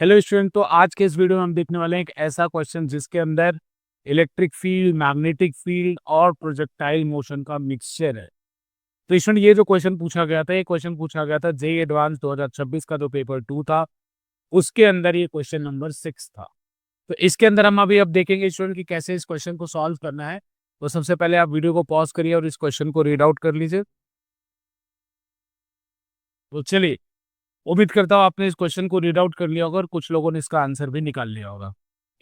Hello student, तो आज के इस वीडियो में हम देखने वाले हैं एक ऐसा क्वेश्चन जिसके अंदर इलेक्ट्रिक फील्ड, मैग्नेटिक फील्ड और प्रोजेक्टाइल मोशन का मिक्सचर है। तो स्टूडेंट, ये जो क्वेश्चन पूछा गया था, ये क्वेश्चन पूछा गया था जेईई एडवांस 2026 का जो पेपर 2 था, उसके अंदर ये क्वेश्चन नंबर 6 था। तो इसके अंदर हम अभी अब देखेंगे स्टूडेंट कि कैसे इस क्वेश्चन को सॉल्व करना है। तो सबसे पहले आप वीडियो को पॉज करिए और इस क्वेश्चन को रीड आउट कर लीजिए। तो चलिए, उम्मीद करता हूँ आपने इस क्वेश्चन को रीड आउट कर लिया होगा और कुछ लोगों ने इसका आंसर भी निकाल लिया होगा।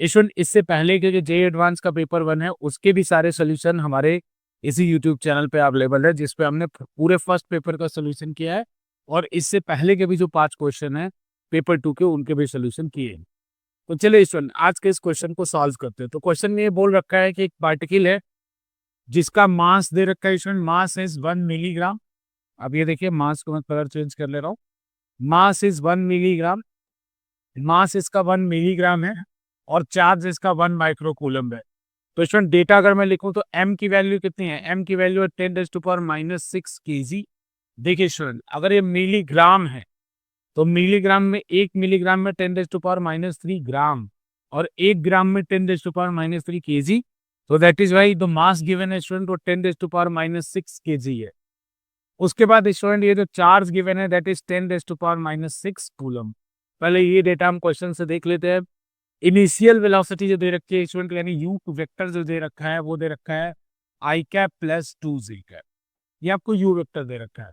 स्टूडेंट, इससे पहले के जो जेईई एडवांस का पेपर 1 है, उसके भी सारे सोल्यूशन हमारे इसी यूट्यूब चैनल पे अवेलेबल है, जिसपे हमने पूरे फर्स्ट पेपर का सोल्यूशन किया है और इससे पहले के भी जो 5 क्वेश्चन है पेपर 2 के, उनके भी सोल्यूशन किए हैं। तो चलिए स्टूडेंट, आज के इस क्वेश्चन को सॉल्व करते हैं। तो क्वेश्चन में ये बोल रखा है कि एक पार्टिकल है जिसका मास दे रखा है स्टूडेंट, मास इज 1 मिलीग्राम। अब ये देखिए, मास को मैं कलर चेंज कर ले रहा हूँ। मास इज 1 मिलीग्राम, मास इसका 1 मिलीग्राम है और चार्ज इसका 1 माइक्रोकूलम है। तो स्टूडेंट, डेटा अगर मैं लिखूं तो m की वैल्यू कितनी है? m की वैल्यू है 10⁻⁻6 kg। देखिए स्टूडेंट, अगर ये मिलीग्राम है तो मिलीग्राम में 1 मिलीग्राम में 10⁻³ ग्राम और 1 ग्राम में 10⁻³ kg। तो that is why the mass given है स्टूडेंट वो 10⁻6 kg है। उसके बाद स्टूडेंट, ये जो चार्ज गिवन है दैट इज 10⁻6 कूलम। पहले ये डेटा हम क्वेश्चन से देख लेते हैं। इनिशियल वेलोसिटी जो दे रखी है स्टूडेंट, यानी यू वेक्टर जो दे रखा है वो दे रखा है आई कैप प्लस 2z कैप। ये आपको यू वेक्टर दे रखा है।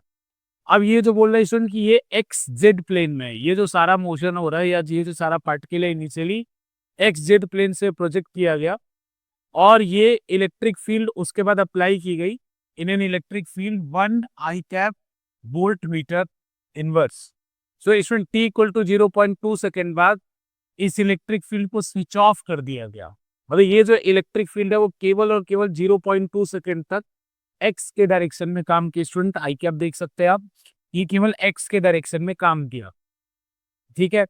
अब ये जो बोल रहा है स्टूडेंट कि ये एक्स जेड प्लेन में है, ये जो सारा मोशन हो रहा है या ये जो सारा पार्टिकल है इनिशियली एक्स जेड प्लेन से प्रोजेक्ट किया गया और ये इलेक्ट्रिक फील्ड उसके बाद अप्लाई की गई in an electric field 1 i cap volt metre inverse. So student, t equal to 0.2 second बाद इस इलेक्ट्रिक फील्ड को स्विच ऑफ कर दिया गया। मतलब ये जो इलेक्ट्रिक फील्ड है वो केवल और केवल 0.2 सेकेंड तक एक्स के डायरेक्शन में काम किया। स्टूडेंट, आई कैप देख सकते हैं आप, ये केवल एक्स के डायरेक्शन में काम किया। ठीक है,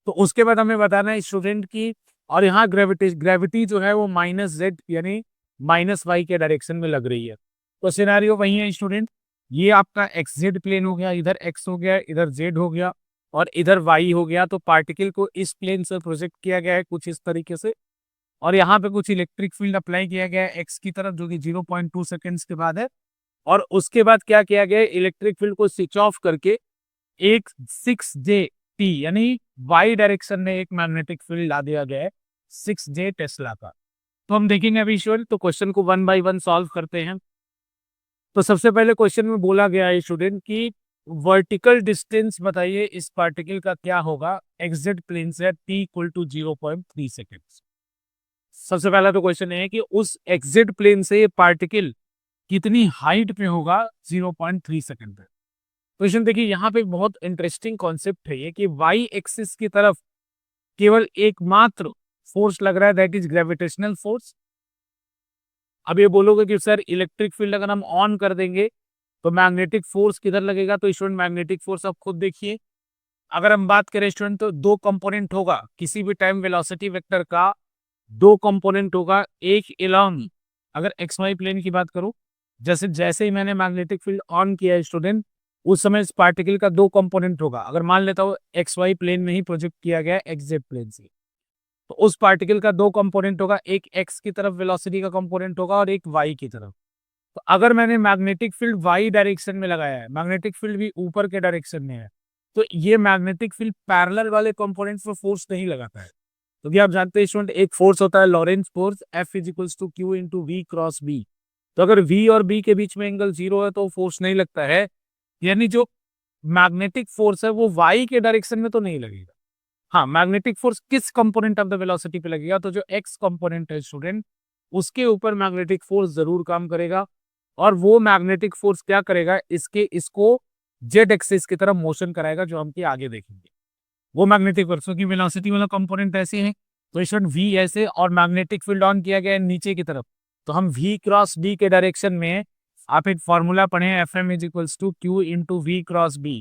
तो उसके बाद हमें बताना है स्टूडेंट की, और यहाँ ग्रेविटी जो है वो -z यानी -y के डायरेक्शन में लग रही है। तो सिनेरियो वही है स्टूडेंट, ये आपका एक्स जेड प्लेन हो गया, इधर एक्स हो गया, इधर जेड हो गया और इधर वाई हो गया। तो पार्टिकल को इस प्लेन से प्रोजेक्ट किया गया है कुछ इस तरीके से और यहाँ पे कुछ इलेक्ट्रिक फील्ड अप्लाई किया गया है एक्स की तरफ, जो कि 0.2 सेकेंड्स के बाद है। और उसके बाद क्या किया गया है, इलेक्ट्रिक फील्ड को स्विच ऑफ करके एक 6J यानी वाई डायरेक्शन में एक मैग्नेटिक फील्ड ला दिया गया है 6J टेस्ला का। तो हम देखेंगे अभी स्टूडेंट, तो क्वेश्चन को 1 बाय 1 सॉल्व करते हैं। तो सबसे पहले क्वेश्चन में बोला गया है स्टूडेंट कि वर्टिकल डिस्टेंस बताइए इस पार्टिकल का क्या होगा एक्सजेड प्लेन से t इक्वल टू 0.3 सेकेंड। सबसे पहला तो क्वेश्चन है कि उस एक्सजेड प्लेन से ये पार्टिकल कितनी हाइट पे होगा 0.3 सेकेंड पे। क्वेश्चन देखिए, यहाँ पे बहुत इंटरेस्टिंग कॉन्सेप्ट है ये कि वाई एक्सिस की तरफ केवल एकमात्र फोर्स लग रहा है, दैट इज ग्रेविटेशनल फोर्स। अब ये बोलोगे कि सर इलेक्ट्रिक फील्ड अगर हम ऑन कर देंगे तो मैग्नेटिक फोर्स किधर लगेगा? तो स्टूडेंट, मैग्नेटिक फोर्स आप खुद देखिए। अगर हम बात करें स्टूडेंट तो दो कंपोनेंट होगा किसी भी टाइम वेलोसिटी वेक्टर का, दो कंपोनेंट होगा। एक एलॉन्ग, अगर एक्स वाई प्लेन की बात करूं, जैसे जैसे ही मैंने मैग्नेटिक फील्ड ऑन किया है स्टूडेंट, उस समय इस पार्टिकल का दो कंपोनेंट होगा। अगर मान लेता हूँ एक्स वाई प्लेन में ही प्रोजेक्ट किया गया एक्स जेड प्लेन से, तो उस पार्टिकल का दो कंपोनेंट होगा, एक एक्स की तरफ वेलोसिटी का कंपोनेंट होगा और एक वाई की तरफ। तो अगर मैंने मैग्नेटिक फील्ड वाई डायरेक्शन में लगाया है, मैग्नेटिक फील्ड भी ऊपर के डायरेक्शन में है, तो ये मैग्नेटिक फील्ड पैरेलल वाले कंपोनेंट पर फोर्स नहीं लगाता है। क्योंकि आप जानते हैं स्टूडेंट, एक फोर्स होता है Lorentz force, F equals to Q into V cross B। तो अगर V और B के बीच में एंगल 0 है तो फोर्स नहीं लगता है, यानी जो मैग्नेटिक फोर्स है वो Y के डायरेक्शन में तो नहीं लगेगा। हाँ, मैग्नेटिक फोर्स किस कंपोनेंट ऑफ द वेलोसिटी पे लगेगा? तो जो एक्स कंपोनेंट है स्टूडेंट, उसके ऊपर मैग्नेटिक फोर्स जरूर काम करेगा। और वो मैग्नेटिक फोर्स क्या करेगा, इसको जेड एक्सिस की तरफ मोशन कराएगा, जो हम आगे देखेंगे। वो मैग्नेटिक फोर्स की वेलोसिटी वाला कंपोनेंट ऐसे है, तो स्टूडेंट वी ऐसे, और मैग्नेटिक फील्ड ऑन किया गया है नीचे की तरफ, तो हम V क्रॉस D के डायरेक्शन में, आप एक फॉर्मूला पढ़े FM is equals to Q into V cross B।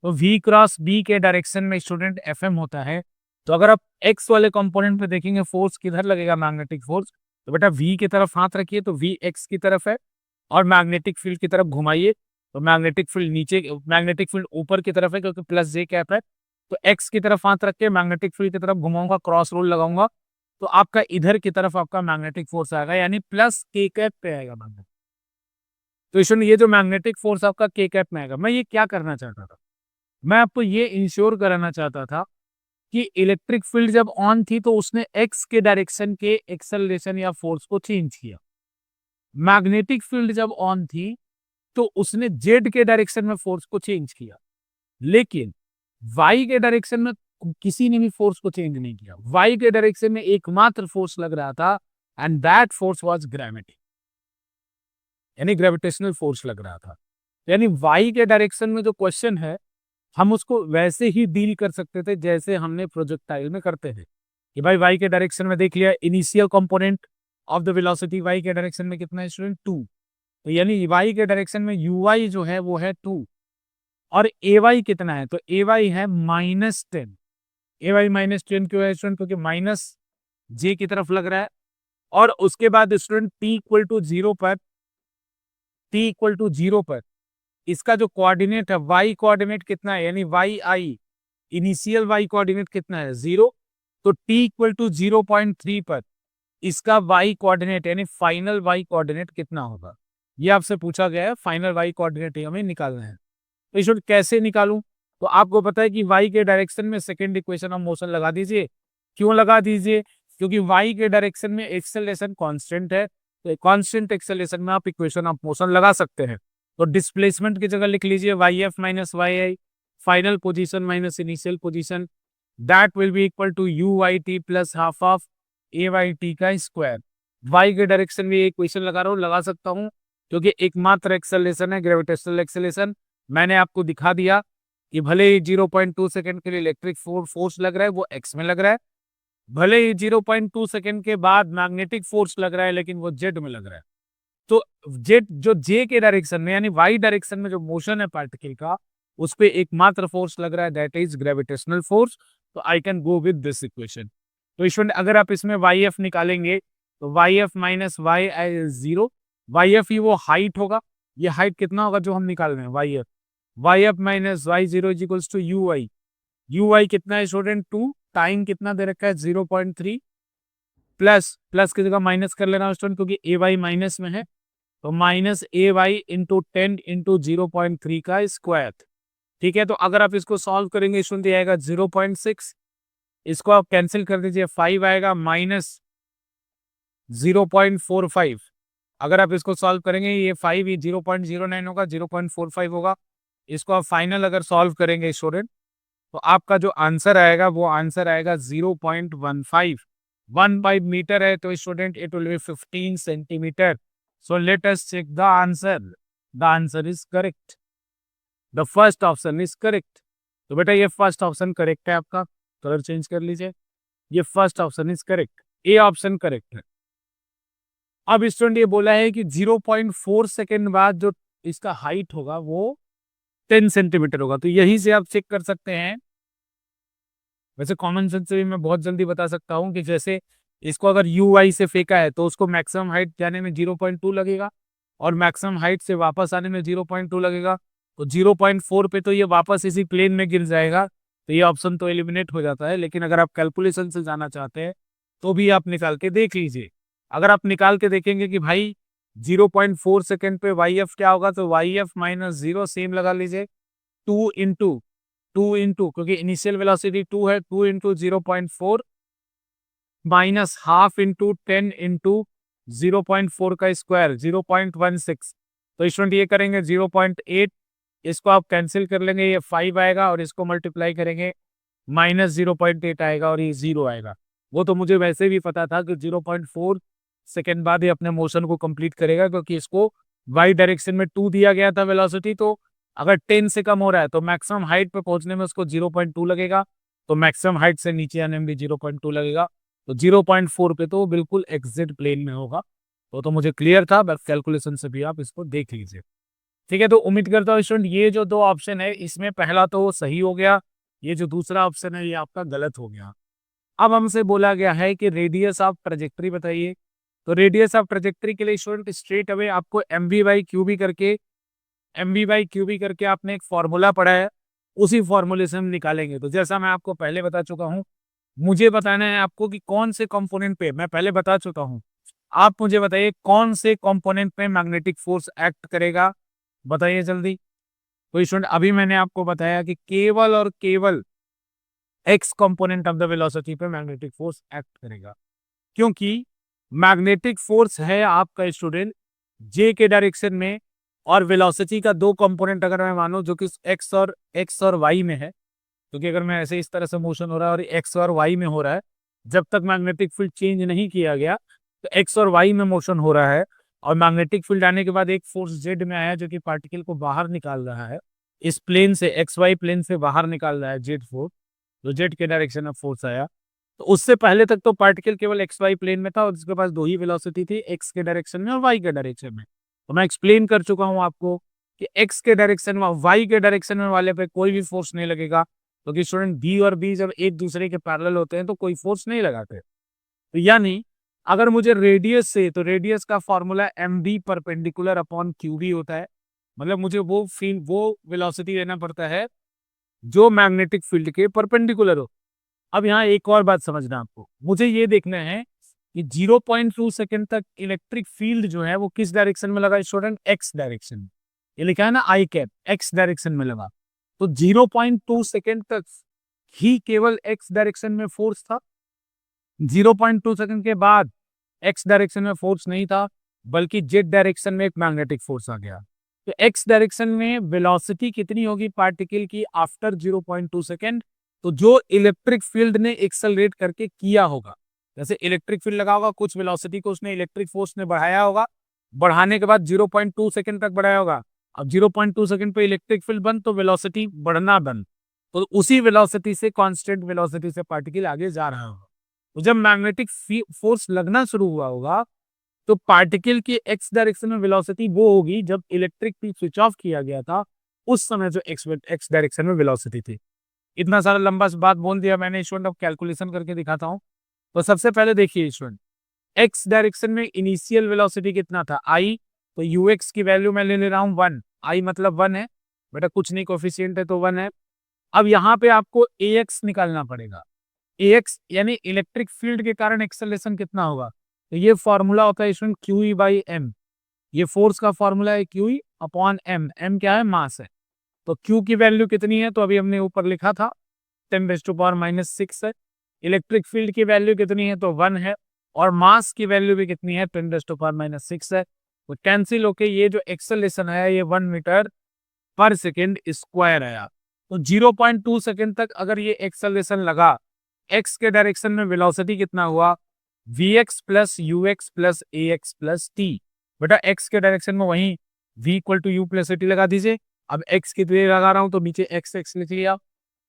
तो V क्रॉस B के डायरेक्शन में स्टूडेंट FM होता है। तो अगर आप X वाले कंपोनेंट पे देखेंगे फोर्स किधर लगेगा मैग्नेटिक फोर्स, तो बेटा V की तरफ हाथ रखिए तो V X की तरफ है, और मैग्नेटिक फील्ड की तरफ घुमाइए तो मैग्नेटिक फील्ड ऊपर की तरफ है क्योंकि प्लस J कैप है। तो एक्स की तरफ हाथ रख के मैग्नेटिक फील्ड की तरफ घुमाऊंगा, क्रॉस रूल लगाऊंगा, तो आपका इधर की तरफ आपका मैग्नेटिक फोर्स आएगा, यानी प्लस के कैप पे आएगा मैग्नेटिक। तो इसमें ये जो मैग्नेटिक फोर्स आपका के कैप में आएगा, मैं ये क्या करना चाहता था, मैं आपको ये इंश्योर कराना चाहता था कि इलेक्ट्रिक फील्ड जब ऑन थी तो उसने एक्स के डायरेक्शन के एक्सेलरेशन या फोर्स को चेंज किया। मैग्नेटिक फील्ड जब ऑन थी तो उसने जेड के डायरेक्शन में फोर्स को चेंज किया, लेकिन वाई के डायरेक्शन में किसी ने भी फोर्स को चेंज नहीं किया। वाई के डायरेक्शन में एकमात्र फोर्स लग रहा था, and that force was gravity, यानी ग्रेविटेशनल फोर्स लग रहा था। यानी वाई के डायरेक्शन में जो क्वेश्चन है, हम उसको वैसे ही डील कर सकते थे जैसे हमने प्रोजेक्टाइल में करते थे कि भाई वाई के डायरेक्शन में देख लिया, initial component of the velocity y के डायरेक्शन में कितना है स्टूडेंट, 2। तो यानी वाई के डायरेक्शन में यू वाई जो है वो है 2, और ए वाई कितना है, तो ए वाई है -10। ए वाई -10 क्यों है स्टूडेंट, क्योंकि माइनस जे की तरफ लग रहा है। और उसके बाद स्टूडेंट टी इक्वल टू 0 पर, टी इक्वल टू 0 पर इसका जो कोऑर्डिनेट है वाई कोऑर्डिनेट कितना है, यानी वाई आई, इनिशियल वाई कोऑर्डिनेट कितना है 0, तो टी इक्वल टू 0.3 पर इसका वाई कोऑर्डिनेट यानी फाइनल वाई कोऑर्डिनेट कितना होगा, ये आपसे पूछा गया है। फाइनल वाई कोऑर्डिनेट हमें निकालना है, तो इसे कैसे निकालूं, तो आपको पता है कि वाई के डायरेक्शन में सेकंड इक्वेशन ऑफ मोशन लगा दीजिए। क्यों लगा दीजिए, क्योंकि वाई के डायरेक्शन में एक्सेलरेशन कांस्टेंट है, तो कांस्टेंट एक्सेलरेशन में आप इक्वेशन ऑफ मोशन लगा सकते हैं। तो डिस्प्लेसमेंट की जगह लिख लीजिए y F minus Y i, final position minus initial position, that will be equal to u y t plus half of a y t का स्क्वायर। वाई के डायरेक्शन में ये इक्वेशन लगा रहा हूँ, लगा सकता हूँ क्योंकि एकमात्र एक्सेलरेशन है ग्रेविटेशनल एक्सेलरेशन। मैंने आपको दिखा दिया कि भले ही 0.2 सेकंड के लिए इलेक्ट्रिक फोर्स लग रहा है वो एक्स में लग रहा है, भले ही 0.2 सेकंड के बाद मैग्नेटिक फोर्स लग रहा है लेकिन वो जेड में लग रहा है। तो जेड जो जे के डायरेक्शन में यानी वाई डायरेक्शन में जो मोशन है पार्टिकल का, उस पे एकमात्र फोर्स लग रहा है, दैट इज ग्रेविटेशनल फोर्स। तो I can go with this equation. तो इसमें अगर आप इसमें वाई एफ निकालेंगे तो Y F minus Y I 0, Y F ही वो हाइट होगा, ये हाइट कितना होगा जो हम निकाल रहे हैं Y F minus Y 0 is equals to U I कितना है स्टूडेंट 2, टाइम कितना दे रखा है 0.3, प्लस प्लस की जगह माइनस कर लेना स्टूडेंट क्योंकि ए वाई माइनस में है, तो माइनस ए वाई इंटू 10 इंटू 0.3 का स्क्वायर। ठीक है, तो अगर आप इसको सॉल्व करेंगे स्टूडेंट ये आएगा 0.6, इसको आप कैंसिल कर दीजिए 5 आएगा माइनस 0.45। अगर आप इसको सॉल्व करेंगे ये 5 ये 0.09 होगा, 0.45 होगा। इसको आप फाइनल अगर सॉल्व करेंगे स्टूडेंट तो आपका जो आंसर आएगा वो आंसर आएगा 0.15। 15 मीटर है तो student it will be 15 centimetre. So let us check the answer. The answer is correct, the first option is correct. तो बेटा ये फर्स्ट ऑप्शन करेक्ट है आपका, कलर चेंज कर लीजिए, ये first option is correct, A option correct है। अब स्टूडेंट ये बोला है कि 0.4 सेकेंड बाद जो इसका हाइट होगा वो 10 सेंटीमीटर होगा, तो यही से आप चेक कर सकते हैं। वैसे कॉमन सेंस से भी मैं बहुत जल्दी बता सकता हूँ कि जैसे इसको अगर यू आई से फेंका है तो उसको मैक्सिमम हाइट जाने में 0.2 लगेगा और मैक्सिमम हाइट से वापस आने में 0.2 लगेगा, तो 0.4 पे तो ये वापस इसी प्लेन में गिर जाएगा, तो ये ऑप्शन तो एलिमिनेट हो जाता है। लेकिन अगर आप कैलकुलेशन से जाना चाहते हैं तो भी आप निकाल के देख लीजिए। अगर आप निकाल के देखेंगे कि भाई 0.4 सेकेंड पे वाई एफ क्या होगा, तो वाई एफ माइनस 0 सेम लगा लीजिए, 2 इंटू क्योंकि इनिशियल वेलोसिटी 2 है, 2 into 0.4 minus half into 10 into 0.4 का स्क्वायर 0.16। तो स्टूडेंट ये करेंगे 0.8, इसको आप कैंसिल कर लेंगे, ये 5 आएगा और इसको मल्टीप्लाई करेंगे माइनस 0.8 आएगा और ये 0 आएगा। वो तो मुझे वैसे भी पता था कि 0.4 सेकेंड बाद ये अपने मोशन को कंप्लीट करेगा क्योंकि इसको वाई डायरेक्शन में 2 दिया गया था वेलोसिटी, तो अगर 10 से कम हो रहा है तो मैक्सिमम हाइट पे पहुंचने में उसको 0.2 लगेगा, तो मैक्सिमम हाइट से नीचे आने में भी 0.2 लगेगा, तो 0.4 पे तो बिल्कुल एग्जैक्ट प्लेन में होगा। तो मुझे क्लियर था, बस कैलकुलेशन से भी आप इसको देख लीजिए। ठीक है, तो उम्मीद करता हूँ स्टूडेंट ये जो 2 ऑप्शन है इसमें पहला तो सही हो गया, ये जो दूसरा ऑप्शन है ये आपका गलत हो गया। अब हमसे बोला गया है कि रेडियस ऑफ ट्रेजेक्टरी बताइए। तो रेडियस ऑफ ट्रेजेक्टरी के लिए स्टूडेंट स्ट्रेट अवे आपको m v by q b करके आपने एक फॉर्मूला पढ़ा है, उसी फॉर्मूले से हम निकालेंगे। तो जैसा मैं आपको पहले बता चुका हूँ, मुझे बताना है आपको कि कौन से कंपोनेंट पे, मैं पहले बता चुका हूँ, आप मुझे बताइए कौन से कंपोनेंट पे मैग्नेटिक फोर्स एक्ट करेगा, बताइए जल्दी। तो स्टूडेंट अभी मैंने आपको बताया कि केवल और केवल x component of the velocity पे मैग्नेटिक फोर्स एक्ट करेगा, क्योंकि मैग्नेटिक फोर्स है आपका स्टूडेंट जे के डायरेक्शन में, और वेलोसिटी का दो कंपोनेंट अगर मैं मानूं जो कि एक्स और वाई में है, क्योंकि अगर मैं ऐसे इस तरह से मोशन हो रहा है और एक्स और वाई में हो रहा है, जब तक मैग्नेटिक फील्ड चेंज नहीं किया गया तो एक्स और वाई में मोशन हो रहा है, और मैग्नेटिक फील्ड आने के बाद एक फोर्स जेड में आया जो कि पार्टिकल को बाहर निकाल रहा है, इस प्लेन से, एक्स वाई प्लेन से बाहर निकाल रहा है जेड फोर्स, जो जेड के डायरेक्शन में फोर्स आया। तो उससे पहले तक तो पार्टिकल केवल एक्स वाई प्लेन में था और उसके पास दो ही वेलोसिटी थी, एक्स के डायरेक्शन में और वाई के डायरेक्शन में। तो मैं एक्सप्लेन कर चुका हूं आपको कि एक्स के डायरेक्शन में, वाई के डायरेक्शन में वाले पे कोई भी फोर्स नहीं लगेगा, क्योंकि स्टूडेंट बी और बी जब एक दूसरे के पैरेलल होते हैं तो कोई फोर्स नहीं लगाते। तो यानी अगर मुझे रेडियस से, तो रेडियस का formula m b perpendicular upon q b होता है, मतलब मुझे वो फील्ड, वो वेलोसिटी लेना पड़ता है जो मैग्नेटिक फील्ड के परपेंडिकुलर हो। अब यहाँ एक और बात समझना आपको, मुझे ये देखना है कि 0.2 सेकंड तक इलेक्ट्रिक फील्ड जो है वो किस डायरेक्शन में लगा स्टूडेंट, एक्स डायरेक्शन में। ये लिखा है ना आई कैप, एक्स डायरेक्शन में लगा। तो 0.2 सेकंड तक ही केवल एक्स डायरेक्शन में फोर्स था। 0.2 सेकंड के बाद एक्स डायरेक्शन में फोर्स नहीं था, बल्कि जेड डायरेक्शन में एक मैग्नेटिक फोर्स आ गया। तो एक्स डायरेक्शन में वेलोसिटी कितनी होगी पार्टिकल की आफ्टर 0.2 सेकंड, तो जो इलेक्ट्रिक फील्ड ने एक्सेलरेट करके किया होगा, जैसे इलेक्ट्रिक फील्ड लगा होगा, कुछ वेलोसिटी को उसने, इलेक्ट्रिक फोर्स ने बढ़ाया होगा, बढ़ाने के बाद 0.2 सेकंड तक बढ़ाया होगा। अब 0.2 सेकंड पे इलेक्ट्रिक फील्ड बंद, तो वेलोसिटी बढ़ना बंद, तो उसी वेलोसिटी से, कांस्टेंट वेलोसिटी से पार्टिकल आगे जा रहा होगा। तो जब मैग्नेटिक फोर्स लगना शुरू हुआ होगा, तो पार्टिकल की एक्स डायरेक्शन में वेलोसिटी वो होगी जब इलेक्ट्रिक फील्ड स्विच ऑफ किया गया था, उस समय जो एक्स डायरेक्शन में वेलोसिटी थी। इतना सारा लंबा बात बोल दिया मैंने स्टूडेंट, अब कैलकुलेशन करके दिखाता हूँ। तो सबसे पहले देखिए स्टूडेंट, एक्स डायरेक्शन में इनिशियल वेलोसिटी कितना था, आई, तो यू एक्स की वैल्यू मैं ले रहा हूँ 1, आई मतलब 1 है बेटा, कुछ नहीं, कोफिशिएंट है तो 1 है। अब यहाँ पे आपको ए एक्स निकालना पड़ेगा, ए एक्स यानी इलेक्ट्रिक फील्ड के कारण एक्सेलरेशन कितना होगा, तो ये फॉर्मूला होता है student q e by m, ये फोर्स का फॉर्मूला है q e upon m, m क्या है, मास है। तो क्यू की वैल्यू कितनी है, तो अभी हमने ऊपर लिखा था 10⁻⁻6 है। इलेक्ट्रिक फील्ड की वैल्यू कितनी है, तो 1 है, और मास की वैल्यू भी कितनी है, 10⁻⁻6 है। तो कैंसिल होके ये जो एक्सेलरेशन है ये 1 मीटर पर सेकेंड स्क्वायर आया। तो 0.2 सेकेंड तक अगर ये एक्सेलरेशन लगा, एक्स के डायरेक्शन में वेलोसिटी कितना हुआ, v x plus u x plus a x plus t. बेटा एक्स के डायरेक्शन में वहीं v equal to u plus t लगा दीजिए। अब x की लिए लगा रहा हूं तो नीचे एक्स एक्स लिख लिया,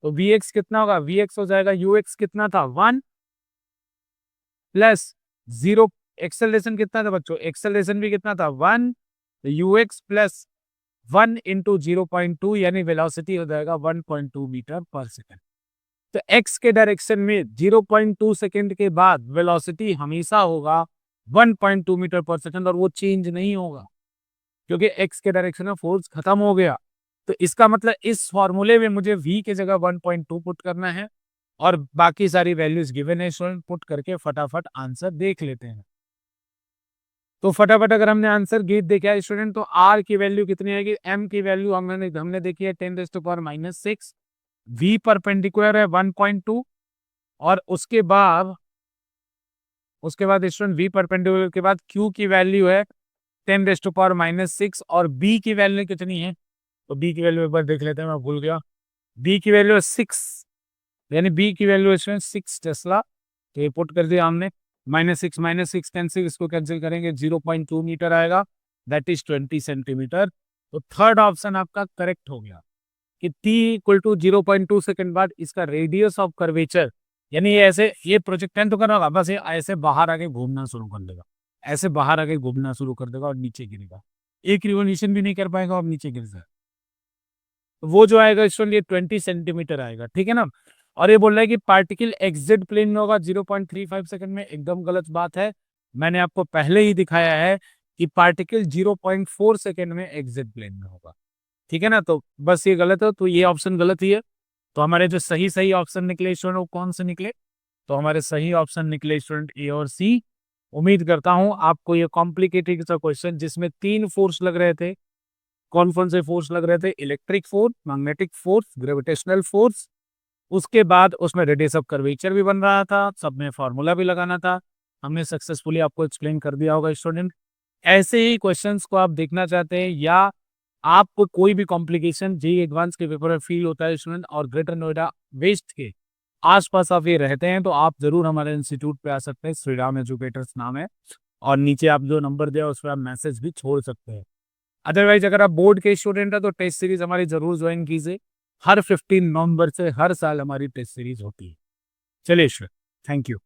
तो वी एक्स कितना होगा, वी एक्स हो जाएगा, यू एक्स कितना था 1 प्लस 0, एक्सेलरेशन कितना था बच्चों, एक्सेलरेशन भी कितना था 1, तो यू एक्स प्लस 1 इंटू 0.2 यानी वेलोसिटी हो जाएगा 1.2 मीटर पर सेकेंड। तो x के डायरेक्शन में 0.2 सेकेंड के बाद वेलोसिटी हमेशा होगा 1.2 मीटर पर सेकेंड, और वो चेंज नहीं होगा क्योंकि x के डायरेक्शन में फोर्स खत्म हो गया। तो इसका मतलब इस फॉर्मूले में मुझे v की जगह 1.2 पुट करना है, और बाकी सारी वैल्यूज गिवन है स्टूडेंट, पुट करके फटाफट आंसर देख लेते हैं। तो फटाफट अगर हमने आंसर गेट देखा है स्टूडेंट, तो r की वैल्यू कितनी आएगी, m की वैल्यू हमने देखी है 10⁻⁻6, v परपेंडिकुलर है 1.2, और उसके बाद स्टूडेंट v परपेंडिकुलर के बाद q की वैल्यू है 10⁻⁻6, और b की वैल्यू कितनी है, तो b की वैल्यू एक बार देख लेते हैं, मैं भूल गया, b की वैल्यू है 6, यानी b की वैल्यू है 6 टेस्ला। तो ये पुट कर दिया हमने, -6 कैंसिल, इसको कैंसिल करेंगे 0.2 मीटर आएगा, दैट इज 20 सेंटीमीटर। तो थर्ड ऑप्शन आपका करेक्ट हो गया कि t इक्वल टू 0.2 सेकंड बाद इसका रेडियस ऑफ कर्वेचर, यानी ये ऐसे, ये प्रोजेक्टाइल तो करना होगा, बस ये ऐसे बाहर आके घूमना शुरू कर देगा, ऐसे बाहर आके घूमना शुरू कर देगा और नीचे गिरेगा, एक रिवोल्यूशन भी नहीं कर पाएगा और नीचे गिर जाएगा। तो वो जो आएगा स्टूडेंट ये 20 सेंटीमीटर आएगा, ठीक है ना। और ये बोल रहा है कि पार्टिकल एक्सिट प्लेन में होगा 0.35 सेकंड में, एकदम गलत बात है। मैंने आपको पहले ही दिखाया है कि पार्टिकल 0.4 सेकंड में एक्सिट प्लेन में होगा, ठीक है ना, तो बस ये गलत है, तो ये ऑप्शन गलत ही है। तो हमारे जो सही सही ऑप्शन निकले स्टूडेंट वो कौन से निकले, तो हमारे सही ऑप्शन निकले स्टूडेंट ए और सी। उम्मीद करता हूं आपको ये कॉम्प्लिकेटेड सा क्वेश्चन जिसमें 3 फोर्स लग रहे थे, कौन कौन से फोर्स लग रहे थे, electric force, magnetic force, gravitational force, उसके बाद उसमें रेडियस ऑफ कर्वेचर भी बन रहा था, सब में फार्मूला भी लगाना था, हमने सक्सेसफुली आपको एक्सप्लेन कर दिया होगा स्टूडेंट। ऐसे ही क्वेश्चंस को आप देखना चाहते हैं या आपको कोई भी कॉम्प्लिकेशन जेईई एडवांस के पेपर में फील होता है स्टूडेंट और ग्रेटर नोएडा वेस्ट के आसपास आप ये रहते हैं, तो आप जरूर हमारे इंस्टीट्यूट पे आ सकते हैं, श्रीराम एजुकेटर्स नाम है, और नीचे आप जो नंबर दिया उस पर आप मैसेज भी छोड़ सकते हैं। अदरवाइज अगर आप बोर्ड के स्टूडेंट है तो टेस्ट सीरीज हमारी जरूर ज्वाइन कीजिए, हर 15 नवंबर से हर साल हमारी टेस्ट सीरीज होती है। चलिए, थैंक यू।